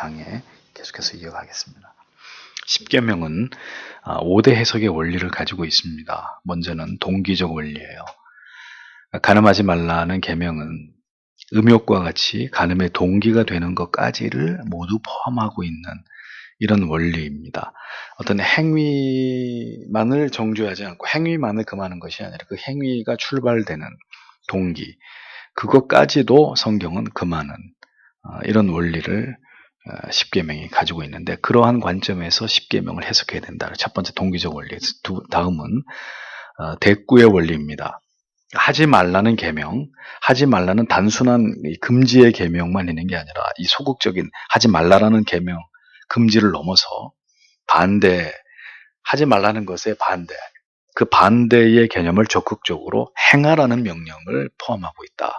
강해 계속해서 이어가겠습니다. 십계명은 5대 해석의 원리를 가지고 있습니다. 먼저는 동기적 원리예요. 간음하지 말라는 계명은 음욕과 같이 간음의 동기가 되는 것까지를 모두 포함하고 있는 이런 원리입니다. 어떤 행위만을 정죄하지 않고 행위만을 금하는 것이 아니라 그 행위가 출발되는 동기, 그것까지도 성경은 금하는 이런 원리를 십계명이 가지고 있는데, 그러한 관점에서 십계명을 해석해야 된다. 첫 번째 동기적 원리. 다음은 대꾸의 원리입니다. 하지 말라는 계명, 하지 말라는 단순한 금지의 계명만 있는 게 아니라 이 소극적인 하지 말라라는 계명, 금지를 넘어서 반대, 하지 말라는 것의 반대, 그 반대의 개념을 적극적으로 행하라는 명령을 포함하고 있다.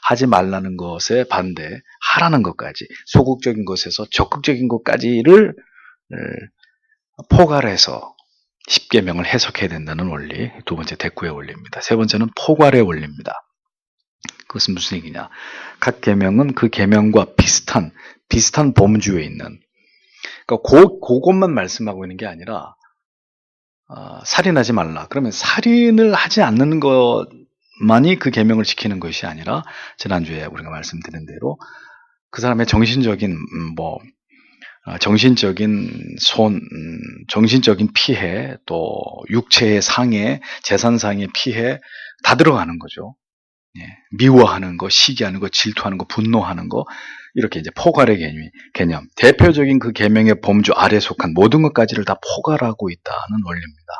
하지 말라는 것의 반대, 하라는 것까지, 소극적인 것에서 적극적인 것까지를 포괄해서 십계명을 해석해야 된다는 원리, 두 번째 대꾸의 원리입니다. 세 번째는 포괄의 원리입니다. 그것은 무슨 얘기냐? 각 계명은 그 계명과 비슷한 범주에 있는, 그러니까 그것만 말씀하고 있는 게 아니라 살인하지 말라. 그러면 살인을 하지 않는 것만이 그 계명을 지키는 것이 아니라, 지난주에 우리가 말씀드린 대로 그 사람의 정신적인 정신적인 피해, 또 육체의 상해, 재산상의 피해 다 들어가는 거죠. 미워하는 거, 시기하는 거, 질투하는 거, 분노하는 거, 이렇게 이제 포괄의 개념. 대표적인 그 계명의 범주 아래에 속한 모든 것까지를 다 포괄하고 있다는 원리입니다.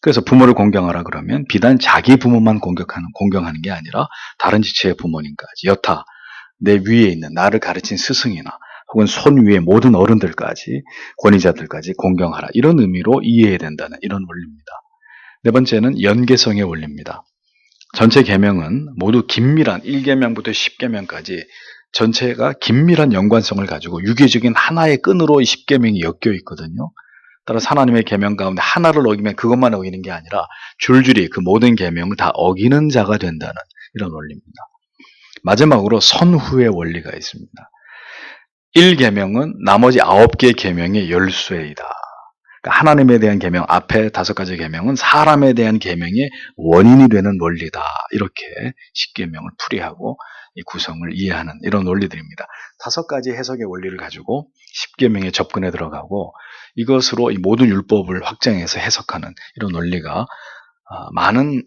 그래서 부모를 공경하라 그러면 비단 자기 부모만 공경하는 게 아니라 다른 지체의 부모님까지, 여타 내 위에 있는 나를 가르친 스승이나 혹은 손 위의 모든 어른들까지, 권위자들까지 공경하라, 이런 의미로 이해해야 된다는 이런 원리입니다. 네 번째는 연계성의 원리입니다. 전체 계명은 모두 긴밀한 1계명부터 10계명까지 전체가 긴밀한 연관성을 가지고 유기적인 하나의 끈으로 이 10계명이 엮여 있거든요. 따라서 하나님의 계명 가운데 하나를 어기면 그것만 어기는 게 아니라 줄줄이 그 모든 계명을 다 어기는 자가 된다는 이런 원리입니다. 마지막으로 선후의 원리가 있습니다. 1계명은 나머지 9개의 계명의 열쇠이다. 그러니까 하나님에 대한 계명, 앞에 5가지 계명은 사람에 대한 계명의 원인이 되는 원리다. 이렇게 십계명을 풀이하고 이 구성을 이해하는 이런 원리들입니다. 5가지 해석의 원리를 가지고 십계명에 접근해 들어가고, 이것으로 이 모든 율법을 확장해서 해석하는 이런 원리가 많은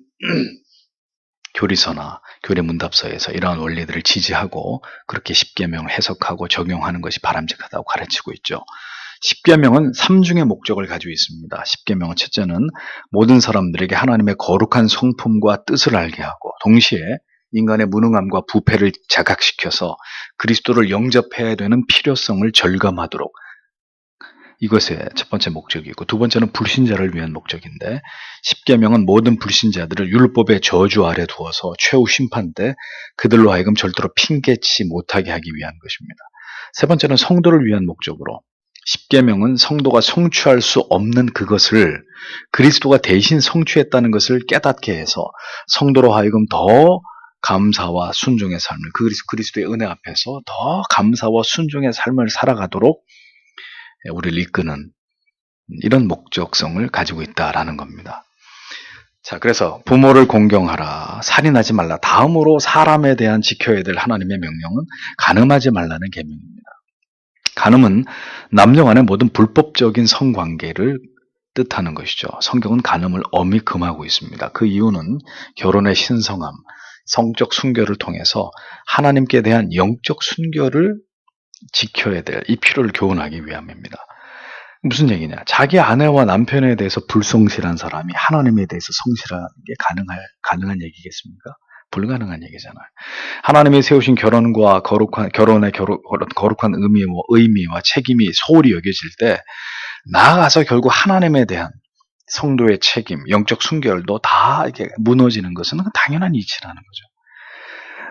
교리서나 교리 문답서에서 이러한 원리들을 지지하고 그렇게 십계명을 해석하고 적용하는 것이 바람직하다고 가르치고 있죠. 십계명은 3중의 목적을 가지고 있습니다. 십계명은 첫째는 모든 사람들에게 하나님의 거룩한 성품과 뜻을 알게 하고, 동시에 인간의 무능함과 부패를 자각시켜서 그리스도를 영접해야 되는 필요성을 절감하도록, 이것의 첫 번째 목적이고, 두 번째는 불신자를 위한 목적인데, 십계명은 모든 불신자들을 율법의 저주 아래 두어서 최후 심판 때 그들로 하여금 절대로 핑계치 못하게 하기 위한 것입니다. 세 번째는 성도를 위한 목적으로, 십계명은 성도가 성취할 수 없는 그것을 그리스도가 대신 성취했다는 것을 깨닫게 해서 성도로 하여금 더 감사와 순종의 삶을, 그리스도의 은혜 앞에서 더 감사와 순종의 삶을 살아가도록 우리를 이끄는 이런 목적성을 가지고 있다라는 겁니다. 자, 그래서 부모를 공경하라, 살인하지 말라, 다음으로 사람에 대한 지켜야 될 하나님의 명령은 간음하지 말라는 계명입니다. 간음은 남녀 간의 모든 불법적인 성관계를 뜻하는 것이죠. 성경은 간음을 엄히 금하고 있습니다. 그 이유는 결혼의 신성함, 성적 순결을 통해서 하나님께 대한 영적 순결을 지켜야 될 이 필요를 교훈하기 위함입니다. 무슨 얘기냐? 자기 아내와 남편에 대해서 불성실한 사람이 하나님에 대해서 성실한 게 가능한 얘기겠습니까? 불가능한 얘기잖아요. 하나님이 세우신 결혼과 결혼의 거룩한 의미와 책임이 소홀히 여겨질 때, 나아가서 결국 하나님에 대한 성도의 책임, 영적 순결도 다 이렇게 무너지는 것은 당연한 이치라는 거죠.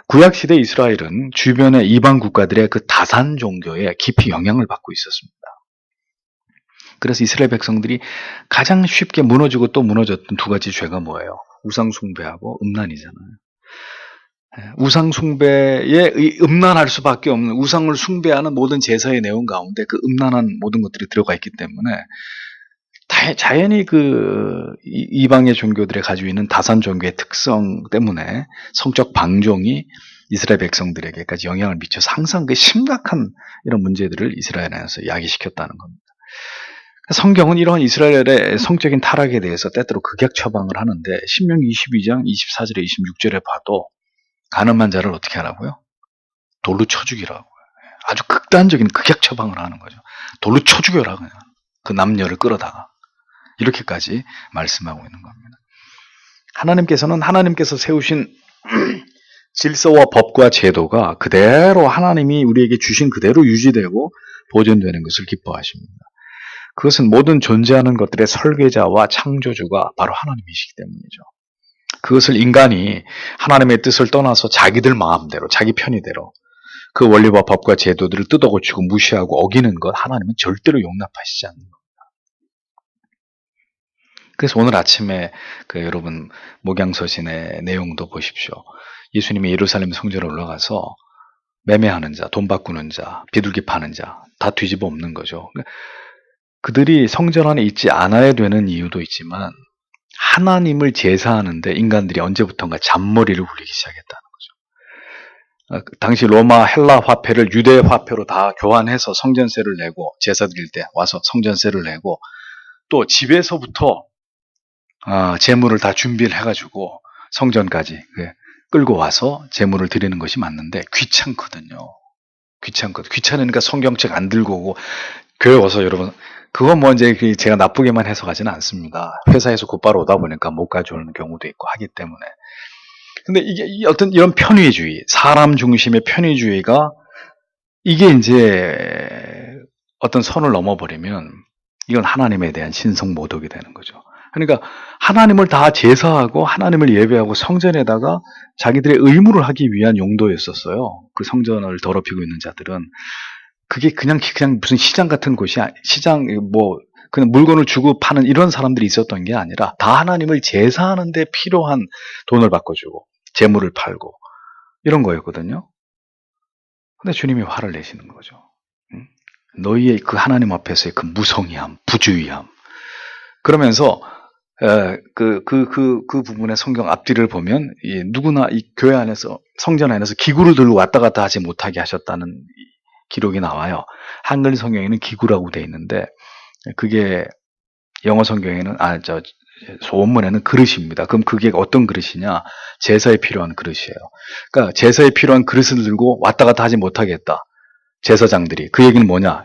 구약시대 이스라엘은 주변의 이방 국가들의 그 다산 종교에 깊이 영향을 받고 있었습니다. 그래서 이스라엘 백성들이 가장 쉽게 무너지고 또 무너졌던 2가지 죄가 뭐예요? 우상 숭배하고 음란이잖아요. 우상 숭배에 음란할 수밖에 없는, 우상을 숭배하는 모든 제사의 내용 가운데 그 음란한 모든 것들이 들어가 있기 때문에 자연히 그 이방의 종교들이 가지고 있는 다산 종교의 특성 때문에 성적 방종이 이스라엘 백성들에게까지 영향을 미쳐서 항상 그 심각한 이런 문제들을 이스라엘에서 야기시켰다는 겁니다. 성경은 이러한 이스라엘의 성적인 타락에 대해서 때때로 극약 처방을 하는데, 신명기 22장 24절에 26절에 봐도 가늠한 자를 어떻게 하라고요? 돌로 쳐 죽이라고. 아주 극단적인 극약 처방을 하는 거죠. 돌로 쳐 죽여라, 그냥. 그 남녀를 끌어다가. 이렇게까지 말씀하고 있는 겁니다. 하나님께서는 하나님께서 세우신 질서와 법과 제도가 그대로 하나님이 우리에게 주신 그대로 유지되고 보존되는 것을 기뻐하십니다. 그것은 모든 존재하는 것들의 설계자와 창조주가 바로 하나님이시기 때문이죠. 그것을 인간이 하나님의 뜻을 떠나서 자기들 마음대로, 자기 편의대로 그 원리와 법과 제도들을 뜯어고치고 무시하고 어기는 것, 하나님은 절대로 용납하시지 않는 겁니다. 그래서 오늘 아침에 여러분 목양서신의 내용도 보십시오. 예수님이 예루살렘 성전에 올라가서 매매하는 자, 돈 바꾸는 자, 비둘기 파는 자 다 뒤집어 엎는 거죠. 그들이 성전 안에 있지 않아야 되는 이유도 있지만 하나님을 제사하는데 인간들이 언제부턴가 잔머리를 굴리기 시작했다는 거죠. 당시 로마 헬라 화폐를 유대 화폐로 다 교환해서 성전세를 내고, 제사 드릴 때 와서 성전세를 내고, 또 집에서부터 제물을 다 준비를 해가지고 성전까지 끌고 와서 제물을 드리는 것이 맞는데 귀찮거든요. 귀찮으니까 성경책 안 들고 오고, 교회 와서 여러분, 그건 뭐 이제 제가 나쁘게만 해석하지는 않습니다. 회사에서 곧바로 오다 보니까 못 가져오는 경우도 있고 하기 때문에. 근데 이게 어떤 이런 편의주의, 사람 중심의 편의주의가 이게 이제 어떤 선을 넘어버리면 이건 하나님에 대한 신성모독이 되는 거죠. 그러니까 하나님을 다 제사하고 하나님을 예배하고 성전에다가 자기들의 의무를 하기 위한 용도였었어요. 그 성전을 더럽히고 있는 자들은. 그게 그냥 무슨 시장 같은 곳이, 시장 그냥 물건을 주고 파는 이런 사람들이 있었던 게 아니라 다 하나님을 제사하는 데 필요한 돈을 바꿔주고 재물을 팔고 이런 거였거든요. 근데 주님이 화를 내시는 거죠. 너희의 그 하나님 앞에서의 그 무성의함, 부주의함. 그러면서 그 부분의 성경 앞뒤를 보면 누구나 이 교회 안에서, 성전 안에서 기구를 들고 왔다 갔다 하지 못하게 하셨다는 기록이 나와요. 한글 성경에는 기구라고 돼 있는데 그게 영어 성경에는 원문에는 그릇입니다. 그럼 그게 어떤 그릇이냐? 제사에 필요한 그릇이에요. 그러니까 제사에 필요한 그릇을 들고 왔다 갔다 하지 못하게 했다. 제사장들이. 그 얘기는 뭐냐?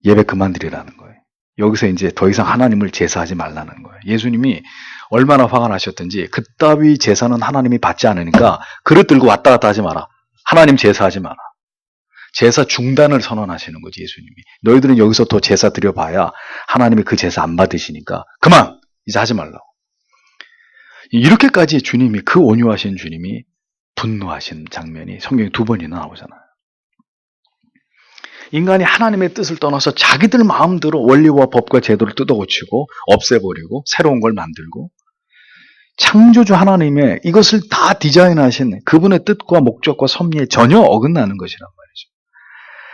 예배 그만드리라는 거예요. 여기서 이제 더 이상 하나님을 제사하지 말라는 거예요. 예수님이 얼마나 화가 나셨든지 그따위 제사는 하나님이 받지 않으니까 그릇 들고 왔다 갔다 하지 마라. 하나님 제사하지 마라. 제사 중단을 선언하시는 거지, 예수님이. 너희들은 여기서 더 제사 드려봐야 하나님이 그 제사 안 받으시니까 그만! 이제 하지 말라고. 이렇게까지 주님이, 그 온유하신 주님이 분노하신 장면이 성경에 2번이나 나오잖아요. 인간이 하나님의 뜻을 떠나서 자기들 마음대로 원리와 법과 제도를 뜯어고치고 없애버리고 새로운 걸 만들고, 창조주 하나님의 이것을 다 디자인하신 그분의 뜻과 목적과 섭리에 전혀 어긋나는 것이란 말이죠.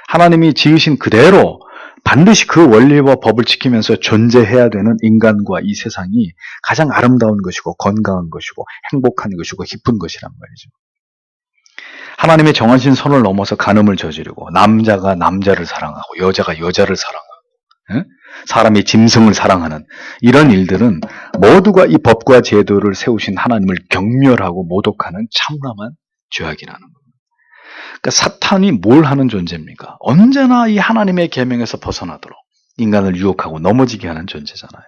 하나님이 지으신 그대로 반드시 그 원리와 법을 지키면서 존재해야 되는 인간과 이 세상이 가장 아름다운 것이고 건강한 것이고 행복한 것이고 기쁜 것이란 말이죠. 하나님의 정하신 선을 넘어서 간음을 저지르고, 남자가 남자를 사랑하고 여자가 여자를 사랑하고, 사람이 짐승을 사랑하는 이런 일들은 모두가 이 법과 제도를 세우신 하나님을 경멸하고 모독하는 참담한 죄악이라는 겁니다. 그러니까 사탄이 뭘 하는 존재입니까? 언제나 이 하나님의 계명에서 벗어나도록 인간을 유혹하고 넘어지게 하는 존재잖아요.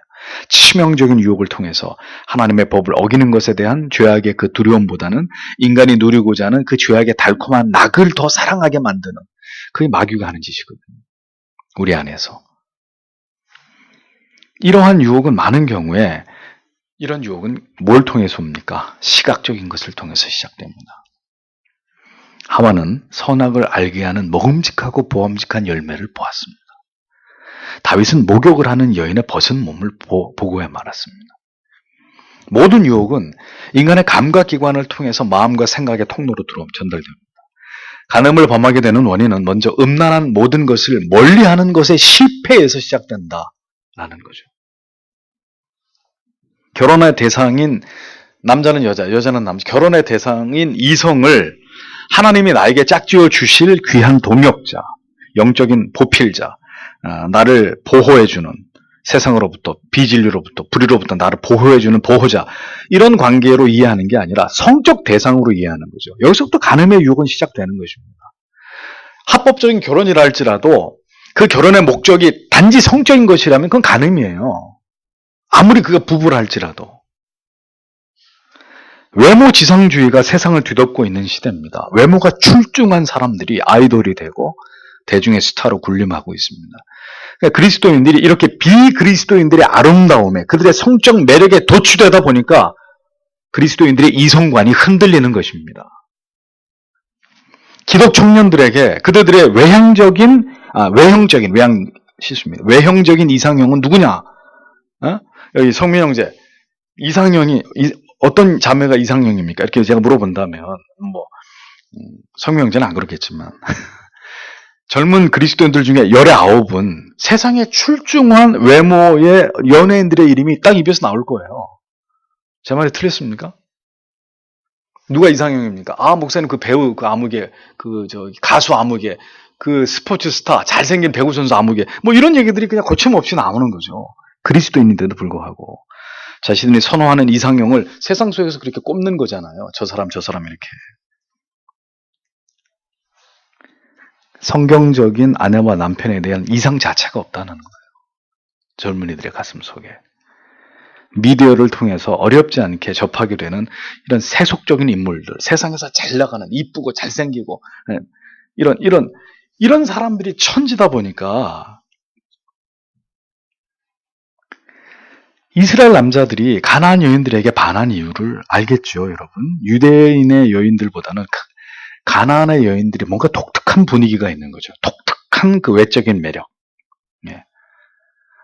치명적인 유혹을 통해서 하나님의 법을 어기는 것에 대한 죄악의 그 두려움보다는 인간이 누리고자 하는 그 죄악의 달콤한 낙을 더 사랑하게 만드는, 그게 마귀가 하는 짓이거든요. 우리 안에서. 이러한 유혹은 많은 경우에, 이런 유혹은 뭘 통해서 옵니까? 시각적인 것을 통해서 시작됩니다. 하와는 선악을 알게 하는 먹음직하고 보암직한 열매를 보았습니다. 다윗은 목욕을 하는 여인의 벗은 몸을 보고야 말았습니다. 모든 유혹은 인간의 감각기관을 통해서 마음과 생각의 통로로 전달됩니다. 간음을 범하게 되는 원인은 먼저 음란한 모든 것을 멀리하는 것의 실패에서 시작된다라는 거죠. 결혼의 대상인 남자는 여자, 여자는 남자, 결혼의 대상인 이성을 하나님이 나에게 짝지어 주실 귀한 동역자, 영적인 보필자, 나를 보호해주는, 세상으로부터, 비진리로부터, 불의로부터 나를 보호해주는 보호자, 이런 관계로 이해하는 게 아니라 성적 대상으로 이해하는 거죠. 여기서부터 간음의 유혹은 시작되는 것입니다. 합법적인 결혼이라 할지라도 그 결혼의 목적이 단지 성적인 것이라면 그건 간음이에요. 아무리 그가 부부라 할지라도. 외모 지상주의가 세상을 뒤덮고 있는 시대입니다. 외모가 출중한 사람들이 아이돌이 되고 대중의 스타로 군림하고 있습니다. 그러니까 그리스도인들이 이렇게 비그리스도인들의 아름다움에, 그들의 성적 매력에 도취되다 보니까 그리스도인들의 이성관이 흔들리는 것입니다. 기독 청년들에게 그들의 외형적인 이상형은 누구냐? 여기 성민 형제, 이상형이 어떤 자매가 이상형입니까? 이렇게 제가 물어본다면 성민 형제는 안 그렇겠지만 젊은 그리스도인들 중에 19은 세상에 출중한 외모의 연예인들의 이름이 딱 입에서 나올 거예요. 제 말이 틀렸습니까? 누가 이상형입니까? 목사님 그 배우 그 아무개, 가수 아무개, 그 스포츠 스타, 잘생긴 배구 선수 아무개, 이런 얘기들이 그냥 거침없이 나오는 거죠. 그리스도인인데도 불구하고 자신들이 선호하는 이상형을 세상 속에서 그렇게 꼽는 거잖아요. 저 사람 이렇게. 성경적인 아내와 남편에 대한 이상 자체가 없다는 거예요. 젊은이들의 가슴 속에. 미디어를 통해서 어렵지 않게 접하게 되는 이런 세속적인 인물들, 세상에서 잘 나가는, 이쁘고 잘생기고 이런 사람들이 천지다 보니까 이스라엘 남자들이 가나안 여인들에게 반한 이유를 알겠죠, 여러분. 유대인의 여인들보다는 가나안의 여인들이 뭔가 독특한 분위기가 있는 거죠. 독특한 그 외적인 매력. 예.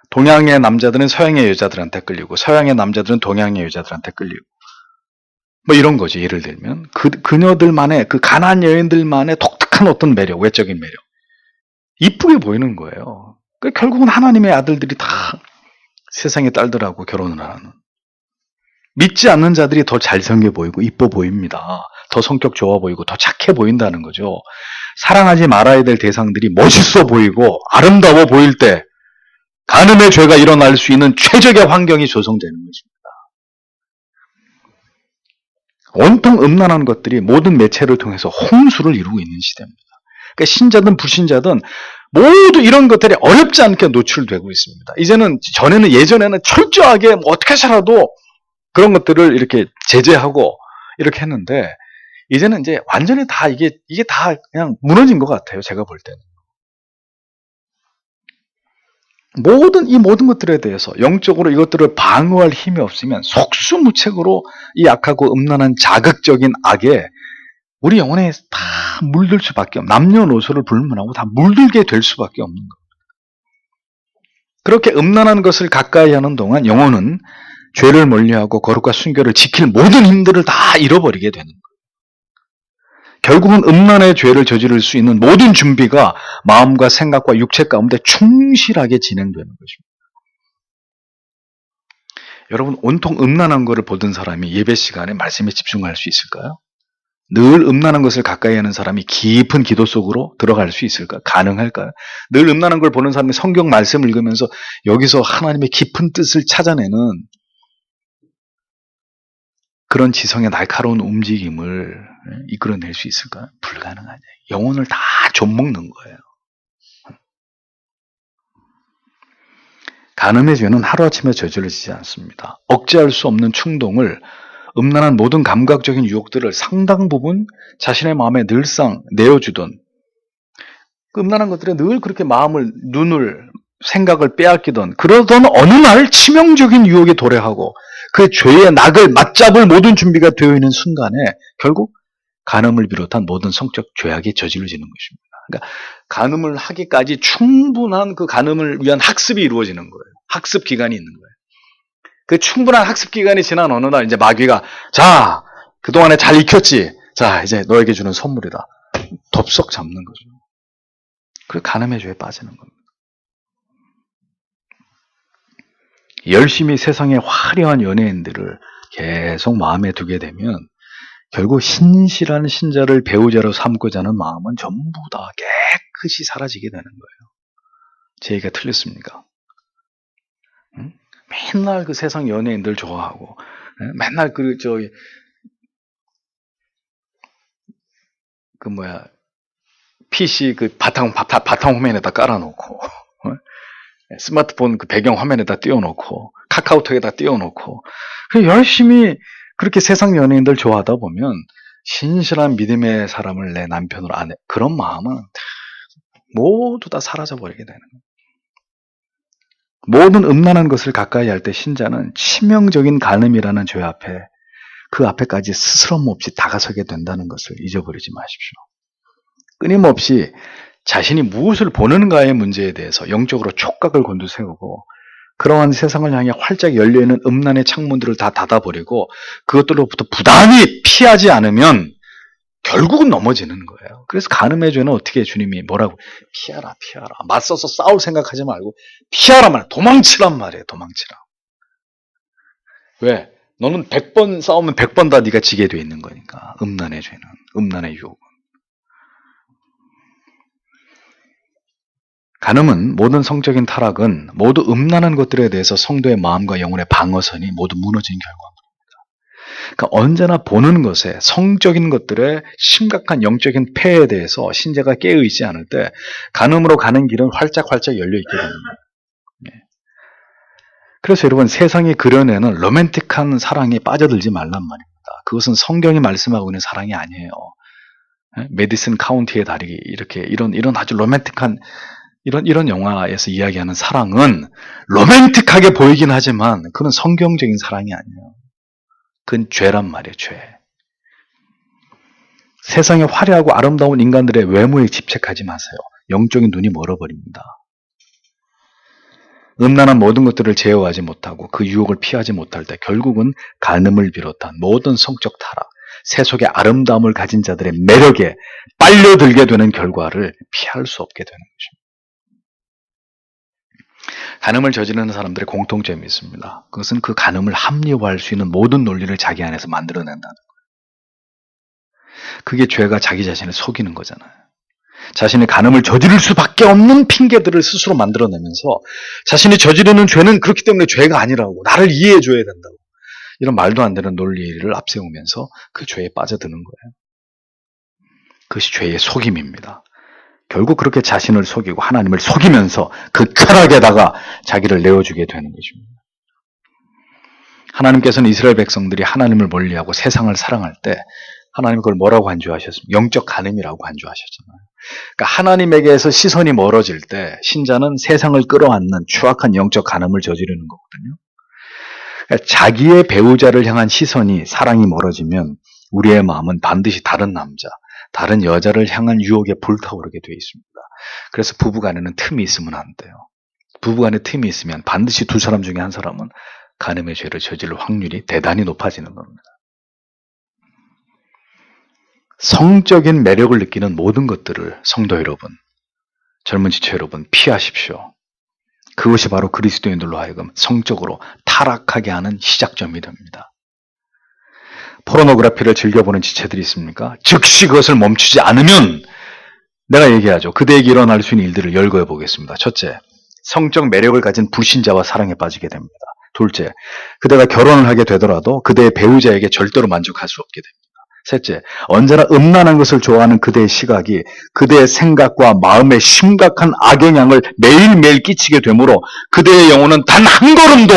동양의 남자들은 서양의 여자들한테 끌리고, 서양의 남자들은 동양의 여자들한테 끌리고, 이런 거지. 예를 들면 그녀들만의, 그 가나안 여인들만의 독특한 어떤 매력, 외적인 매력, 이쁘게 보이는 거예요. 결국은 하나님의 아들들이 다 세상의 딸들하고 결혼을 하는. 믿지 않는 자들이 더 잘생겨 보이고 이뻐 보입니다. 더 성격 좋아 보이고 더 착해 보인다는 거죠. 사랑하지 말아야 될 대상들이 멋있어 보이고 아름다워 보일 때 간음의 죄가 일어날 수 있는 최적의 환경이 조성되는 것입니다. 온통 음란한 것들이 모든 매체를 통해서 홍수를 이루고 있는 시대입니다. 그러니까 신자든 불신자든 모두 이런 것들이 어렵지 않게 노출되고 있습니다. 예전에는 철저하게 어떻게 해서라도 그런 것들을 이렇게 제재하고 이렇게 했는데, 이제는 이제 완전히 다 이게 다 그냥 무너진 것 같아요. 제가 볼 때는. 이 모든 것들에 대해서 영적으로 이것들을 방어할 힘이 없으면 속수무책으로 이 악하고 음란한 자극적인 악에 우리 영혼에 다 물들 수밖에 없는, 남녀노소를 불문하고 다 물들게 될 수밖에 없는 겁니다. 그렇게 음란한 것을 가까이 하는 동안 영혼은 죄를 멀리하고 거룩과 순결을 지킬 모든 힘들을 다 잃어버리게 되는 거예요. 결국은 음란의 죄를 저지를 수 있는 모든 준비가 마음과 생각과 육체 가운데 충실하게 진행되는 것입니다. 여러분, 온통 음란한 것을 보던 사람이 예배 시간에 말씀에 집중할 수 있을까요? 늘 음란한 것을 가까이 하는 사람이 깊은 기도 속으로 들어갈 수 있을까요? 가능할까요? 늘 음란한 걸 보는 사람이 성경 말씀을 읽으면서 여기서 하나님의 깊은 뜻을 찾아내는 그런 지성의 날카로운 움직임을 이끌어낼 수 있을까요? 불가능하죠. 영혼을 다 좀먹는 거예요. 간음의 죄는 하루아침에 저질러지지 않습니다. 억제할 수 없는 충동을, 음란한 모든 감각적인 유혹들을 상당 부분 자신의 마음에 늘상 내어주던, 그 음란한 것들에 늘 그렇게 마음을, 눈을, 생각을 빼앗기던, 그러던 어느 날 치명적인 유혹에 도래하고 그 죄의 낙을 맞잡을 모든 준비가 되어 있는 순간에 결국 간음을 비롯한 모든 성적 죄악이 저질러지는 것입니다. 그러니까 간음을 하기까지 충분한 그 간음을 위한 학습이 이루어지는 거예요. 학습 기간이 있는 거예요. 그 충분한 학습 기간이 지난 어느 날 이제 마귀가 자, 그동안에 잘 익혔지? 자, 이제 너에게 주는 선물이다. 덥석 잡는 거죠. 그리고 간음의 죄에 빠지는 겁니다. 열심히 세상의 화려한 연예인들을 계속 마음에 두게 되면 결국 신실한 신자를 배우자로 삼고자 하는 마음은 전부 다 깨끗이 사라지게 되는 거예요. 제 얘기가 틀렸습니까? 응? 맨날 그 세상 연예인들 좋아하고, 맨날 PC 바탕 화면에다 깔아놓고, 스마트폰 그 배경 화면에다 띄워놓고, 카카오톡에다 띄워놓고, 열심히 그렇게 세상 연예인들 좋아하다 보면, 신실한 믿음의 사람을 내 남편으로 안 해. 그런 마음은 모두 다 사라져버리게 되는 거예요. 모든 음란한 것을 가까이 할 때 신자는 치명적인 간음이라는 죄 앞에 그 앞에까지 스스럼 없이 다가서게 된다는 것을 잊어버리지 마십시오. 끊임없이 자신이 무엇을 보는가의 문제에 대해서 영적으로 촉각을 곤두세우고 그러한 세상을 향해 활짝 열려있는 음란의 창문들을 다 닫아버리고 그것들로부터 부단히 피하지 않으면 결국은 넘어지는 거예요. 그래서 간음의 죄는 어떻게 주님이 뭐라고 피하라. 맞서서 싸울 생각하지 말고 피하라 말, 도망치란 말이에요. 도망치라. 왜? 너는 100번 싸우면 100번 다 네가 지게 돼 있는 거니까. 음란의 죄는, 음란의 유혹은. 간음은 모든 성적인 타락은 모두 음란한 것들에 대해서 성도의 마음과 영혼의 방어선이 모두 무너진 결과입니다. 그러니까 언제나 보는 것에 성적인 것들의 심각한 영적인 폐해에 대해서 신자가 깨어있지 않을 때 간음으로 가는 길은 활짝활짝 열려있게 됩니다. 그래서 여러분 세상이 그려내는 로맨틱한 사랑에 빠져들지 말란 말입니다. 그것은 성경이 말씀하고 있는 사랑이 아니에요. 메디슨 카운티의 다리 이렇게 이런 아주 로맨틱한 이런 영화에서 이야기하는 사랑은 로맨틱하게 보이긴 하지만 그건 성경적인 사랑이 아니에요. 그건 죄란 말이에요. 죄. 세상에 화려하고 아름다운 인간들의 외모에 집착하지 마세요. 영적인 눈이 멀어버립니다. 음란한 모든 것들을 제어하지 못하고 그 유혹을 피하지 못할 때 결국은 간음을 비롯한 모든 성적 타락, 세속의 아름다움을 가진 자들의 매력에 빨려들게 되는 결과를 피할 수 없게 되는 것입니다. 간음을 저지르는 사람들의 공통점이 있습니다. 그것은 그 간음을 합리화할 수 있는 모든 논리를 자기 안에서 만들어낸다는 거예요. 그게 죄가 자기 자신을 속이는 거잖아요. 자신이 간음을 저지를 수밖에 없는 핑계들을 스스로 만들어내면서 자신이 저지르는 죄는 그렇기 때문에 죄가 아니라고 나를 이해해 줘야 된다고 이런 말도 안 되는 논리를 앞세우면서 그 죄에 빠져드는 거예요. 그것이 죄의 속임입니다. 결국 그렇게 자신을 속이고 하나님을 속이면서 그 쾌락에다가 자기를 내어주게 되는 것입니다. 하나님께서는 이스라엘 백성들이 하나님을 멀리하고 세상을 사랑할 때 하나님 그걸 뭐라고 간주하셨습니까? 영적 간음이라고 간주하셨잖아요. 그러니까 하나님에게서 시선이 멀어질 때 신자는 세상을 끌어안는 추악한 영적 간음을 저지르는 거거든요. 그러니까 자기의 배우자를 향한 시선이 사랑이 멀어지면 우리의 마음은 반드시 다른 남자, 다른 여자를 향한 유혹에 불타오르게 되어 있습니다. 그래서 부부간에는 틈이 있으면 안 돼요. 부부간에 틈이 있으면 반드시 두 사람 중에 한 사람은 간음의 죄를 저지를 확률이 대단히 높아지는 겁니다. 성적인 매력을 느끼는 모든 것들을 성도 여러분, 젊은 지체 여러분 피하십시오. 그것이 바로 그리스도인들로 하여금 성적으로 타락하게 하는 시작점이 됩니다. 포르노그래피를 즐겨보는 지체들이 있습니까? 즉시 그것을 멈추지 않으면 내가 얘기하죠. 그대에게 일어날 수 있는 일들을 열거해 보겠습니다. 첫째, 성적 매력을 가진 불신자와 사랑에 빠지게 됩니다. 둘째, 그대가 결혼을 하게 되더라도 그대의 배우자에게 절대로 만족할 수 없게 됩니다. 셋째, 언제나 음란한 것을 좋아하는 그대의 시각이 그대의 생각과 마음에 심각한 악영향을 매일매일 끼치게 되므로 그대의 영혼은 단 한 걸음도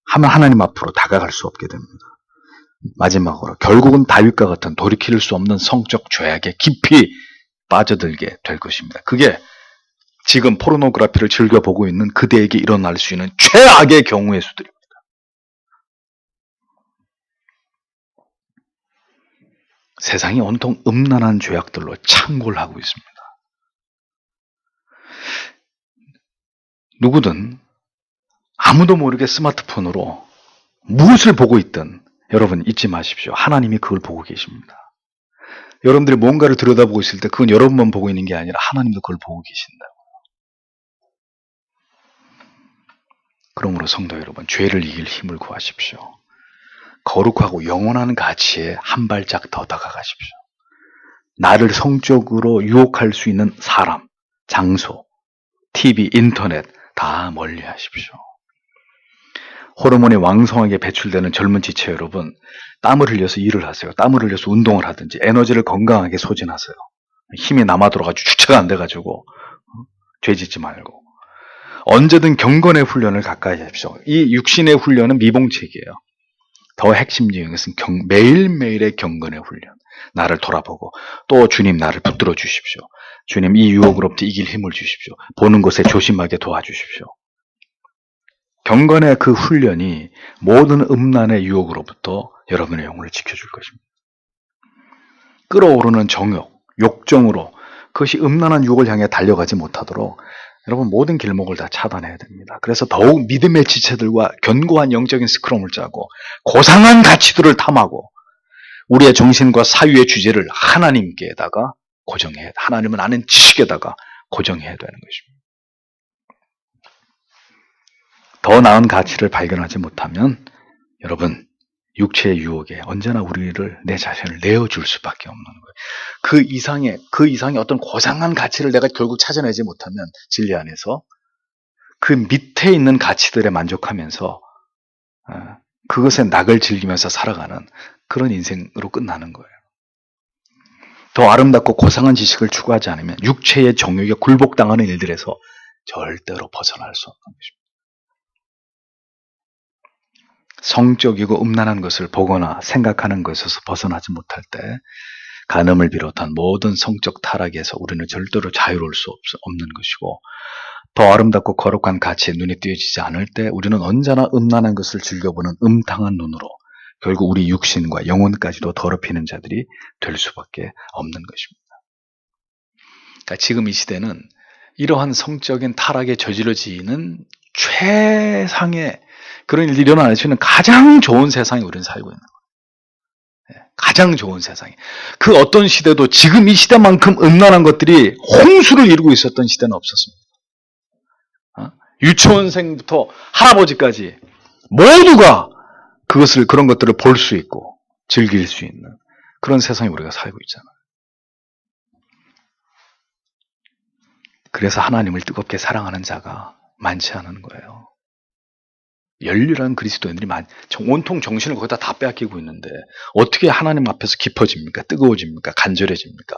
하나님 앞으로 다가갈 수 없게 됩니다. 마지막으로 결국은 다윗과 같은 돌이킬 수 없는 성적 죄악에 깊이 빠져들게 될 것입니다. 그게 지금 포르노그래피를 즐겨보고 있는 그대에게 일어날 수 있는 최악의 경우의 수들입니다. 세상이 온통 음란한 죄악들로 창궐 하고 있습니다. 아무도 모르게 스마트폰으로 무엇을 보고 있든 여러분 잊지 마십시오. 하나님이 그걸 보고 계십니다. 여러분들이 뭔가를 들여다보고 있을 때 그건 여러분만 보고 있는 게 아니라 하나님도 그걸 보고 계신다고요. 그러므로 성도 여러분, 죄를 이길 힘을 구하십시오. 거룩하고 영원한 가치에 한 발짝 더 다가가십시오. 나를 성적으로 유혹할 수 있는 사람, 장소, TV, 인터넷 다 멀리 하십시오. 호르몬이 왕성하게 배출되는 젊은 지체 여러분, 땀을 흘려서 일을 하세요. 땀을 흘려서 운동을 하든지 에너지를 건강하게 소진하세요. 힘이 남아돌아가지고 주체가 안 돼가지고 죄 짓지 말고 언제든 경건의 훈련을 가까이 하십시오. 이 육신의 훈련은 미봉책이에요. 더 핵심적인 것은 매일매일의 경건의 훈련. 나를 돌아보고 또 주님 나를 붙들어 주십시오. 주님 이 유혹으로부터 이길 힘을 주십시오. 보는 것에 조심하게 도와주십시오. 경건의 그 훈련이 모든 음란의 유혹으로부터 여러분의 영혼을 지켜줄 것입니다. 끓어오르는 정욕, 욕정으로 그것이 음란한 유혹을 향해 달려가지 못하도록 여러분 모든 길목을 다 차단해야 됩니다. 그래서 더욱 믿음의 지체들과 견고한 영적인 스크럼을 짜고 고상한 가치들을 탐하고 우리의 정신과 사유의 주제를 하나님께다가 고정해야 돼. 하나님은 아는 지식에다가 고정해야 되는 것입니다. 더 나은 가치를 발견하지 못하면 여러분 육체의 유혹에 언제나 우리를 내 자신을 내어줄 수밖에 없는 거예요. 그 이상의 어떤 고상한 가치를 내가 결국 찾아내지 못하면 진리 안에서 그 밑에 있는 가치들에 만족하면서 그것에 낙을 즐기면서 살아가는 그런 인생으로 끝나는 거예요. 더 아름답고 고상한 지식을 추구하지 않으면 육체의 정욕에 굴복당하는 일들에서 절대로 벗어날 수 없는 것입니다. 성적이고 음란한 것을 보거나 생각하는 것에서 벗어나지 못할 때 간음을 비롯한 모든 성적 타락에서 우리는 절대로 자유로울 수 없는 것이고 더 아름답고 거룩한 가치에 눈이 띄어지지 않을 때 우리는 언제나 음란한 것을 즐겨보는 음탕한 눈으로 결국 우리 육신과 영혼까지도 더럽히는 자들이 될 수밖에 없는 것입니다. 그러니까 지금 이 시대는 이러한 성적인 타락에 저질러지는 최상의 그런 일들이 일어날 수 있는 가장 좋은 세상에 우리는 살고 있는 거예요. 가장 좋은 세상에. 그 어떤 시대도 지금 이 시대만큼 음란한 것들이 홍수를 이루고 있었던 시대는 없었습니다. 유치원생부터 할아버지까지 모두가 그런 것들을 볼 수 있고 즐길 수 있는 그런 세상에 우리가 살고 있잖아요. 그래서 하나님을 뜨겁게 사랑하는 자가 많지 않은 거예요. 열렬한 그리스도인들이 온통 정신을 거기다 다 빼앗기고 있는데 어떻게 하나님 앞에서 깊어집니까? 뜨거워집니까? 간절해집니까?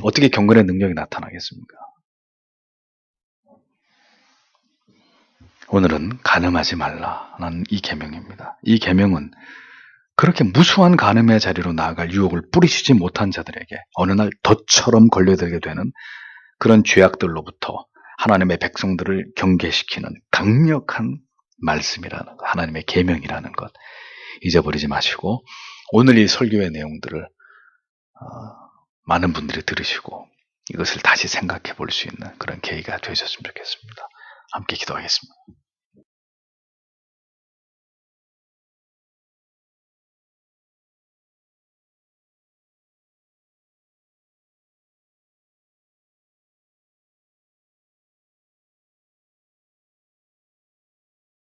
어떻게 경건의 능력이 나타나겠습니까? 오늘은 간음하지 말라는 이 계명입니다. 이 계명은 그렇게 무수한 간음의 자리로 나아갈 유혹을 뿌리치지 못한 자들에게 어느 날 덫처럼 걸려들게 되는 그런 죄악들로부터 하나님의 백성들을 경계시키는 강력한 말씀이라는 것, 하나님의 계명이라는 것 잊어버리지 마시고 오늘 이 설교의 내용들을 많은 분들이 들으시고 이것을 다시 생각해 볼 수 있는 그런 계기가 되셨으면 좋겠습니다. 함께 기도하겠습니다.